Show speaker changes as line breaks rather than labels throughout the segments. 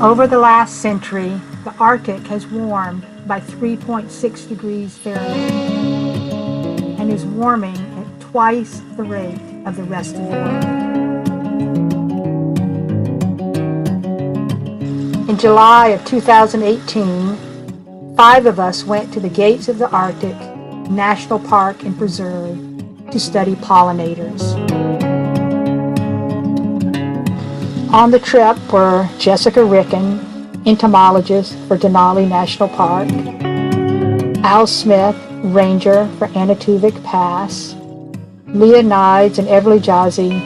Over the last century, the Arctic has warmed by 3.6 degrees Fahrenheit and is warming at twice the rate of the rest of the world. In July of 2018, 5 of us went to the gates of the Arctic National Park and Preserve to study pollinators. On the trip were Jessica Ricken, entomologist for Denali National Park, Al Smith, ranger for Anatuvik Pass, Leah Nides and Everly Jazzy,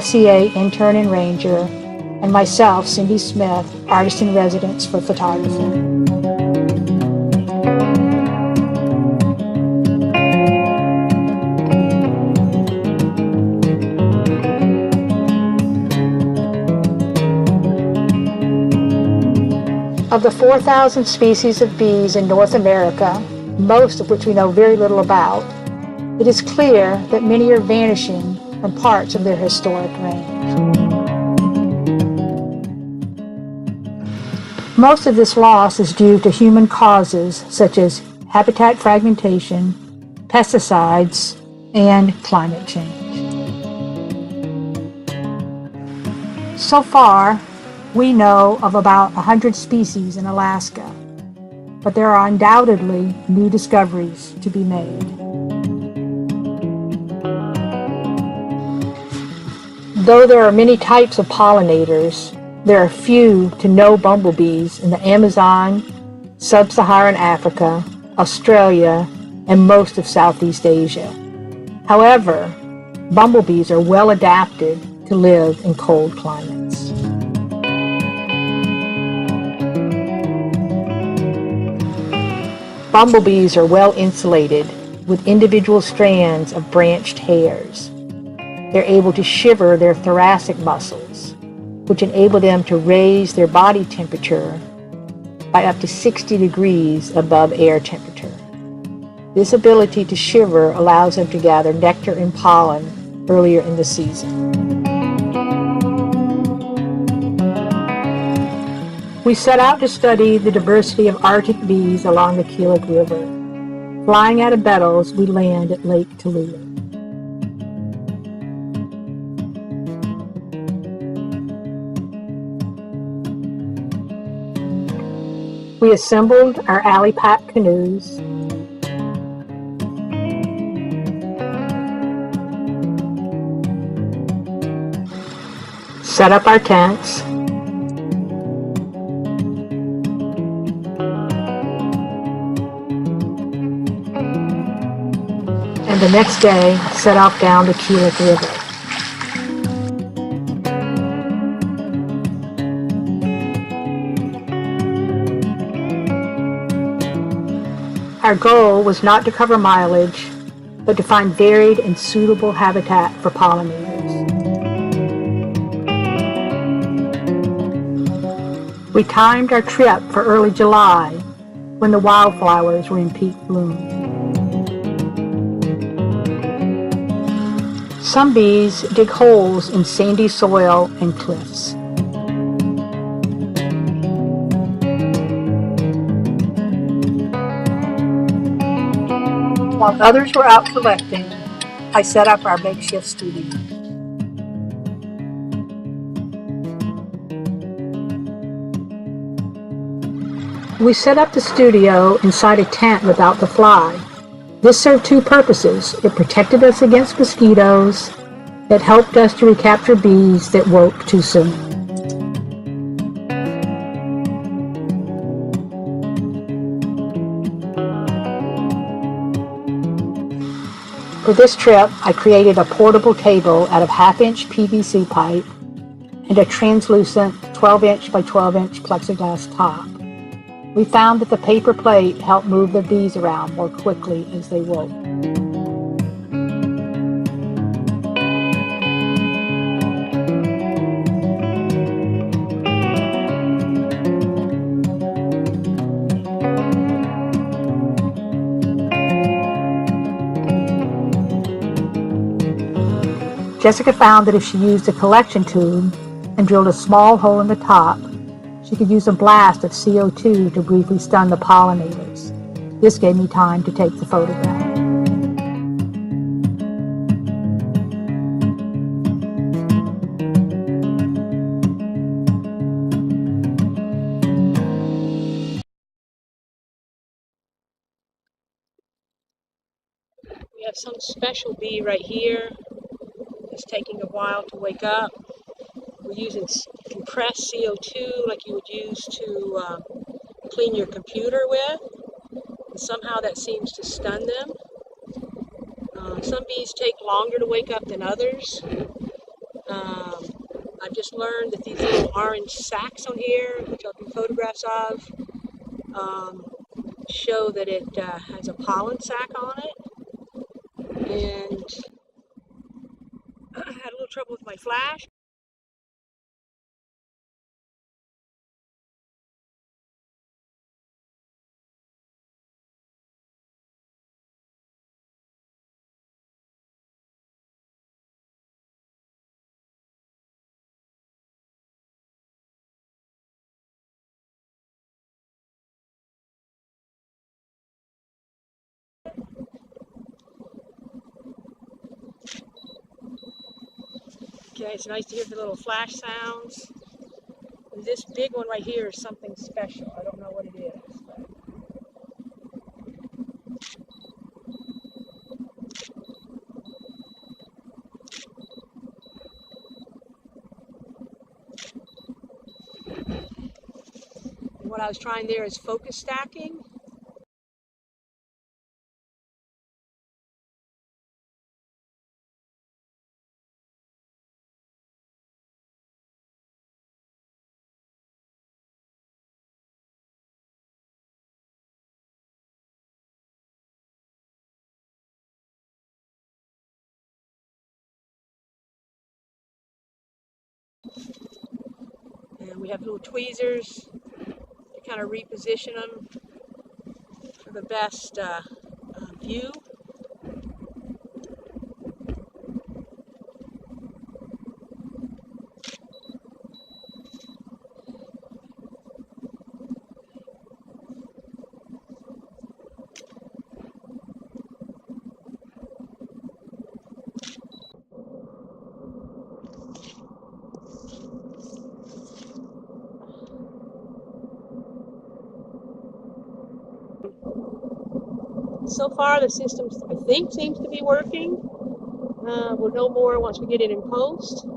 SEA intern and ranger, and myself, Cindy Smith, artist in residence for photography. Of the 4,000 species of bees in North America, most of which we know very little about, it is clear that many are vanishing from parts of their historic range. Most of this loss is due to human causes such as habitat fragmentation, pesticides, and climate change. So far, we know of about 100 species in Alaska, but there are undoubtedly new discoveries to be made. Though there are many types of pollinators, there are few to no bumblebees in the Amazon, Sub-Saharan Africa, Australia, and most of Southeast Asia. However, bumblebees are well adapted to live in cold climates. Bumblebees are well insulated with individual strands of branched hairs. They're able to shiver their thoracic muscles, which enable them to raise their body temperature by up to 60 degrees above air temperature. This ability to shiver allows them to gather nectar and pollen earlier in the season. We set out to study the diversity of Arctic bees along the Keelik River. Flying out of Bettles, we land at Lake Tallulah. We assembled our alley pack canoes, set up our tents, and the next day set off down the Keelik River. Our goal was not to cover mileage, but to find varied and suitable habitat for pollinators. We timed our trip for early July, when the wildflowers were in peak bloom. Some bees dig holes in sandy soil and cliffs. While others were out collecting, I set up our makeshift studio. We set up the studio inside a tent without the fly. This served 2 purposes. It protected us against mosquitoes. It helped us to recapture bees that woke too soon. For this trip, I created a portable table out of 1/2-inch PVC pipe and a translucent 12-inch by 12-inch plexiglass top. We found that the paper plate helped move the bees around more quickly as they woke. Jessica found that if she used a collection tube and drilled a small hole in the top, She could use a blast of CO2 to briefly stun the pollinators. This gave me time to take the photograph. We have some special bee right here. It's taking a while to wake up. We're using compressed CO2 like you would use to clean your computer with. And somehow that seems to stun them. Some bees take longer to wake up than others. I've just learned that these little orange sacs on here, which I'll do photographs of, show that it has a pollen sac on it. And I had a little trouble with my flash. Okay, it's nice to hear the little flash sounds. And this big one right here is something special. I don't know what it is. And what I was trying there is focus stacking. And we have little tweezers to kind of reposition them for the best view. So far, the system, I think, seems to be working. We'll know more once we get it in post.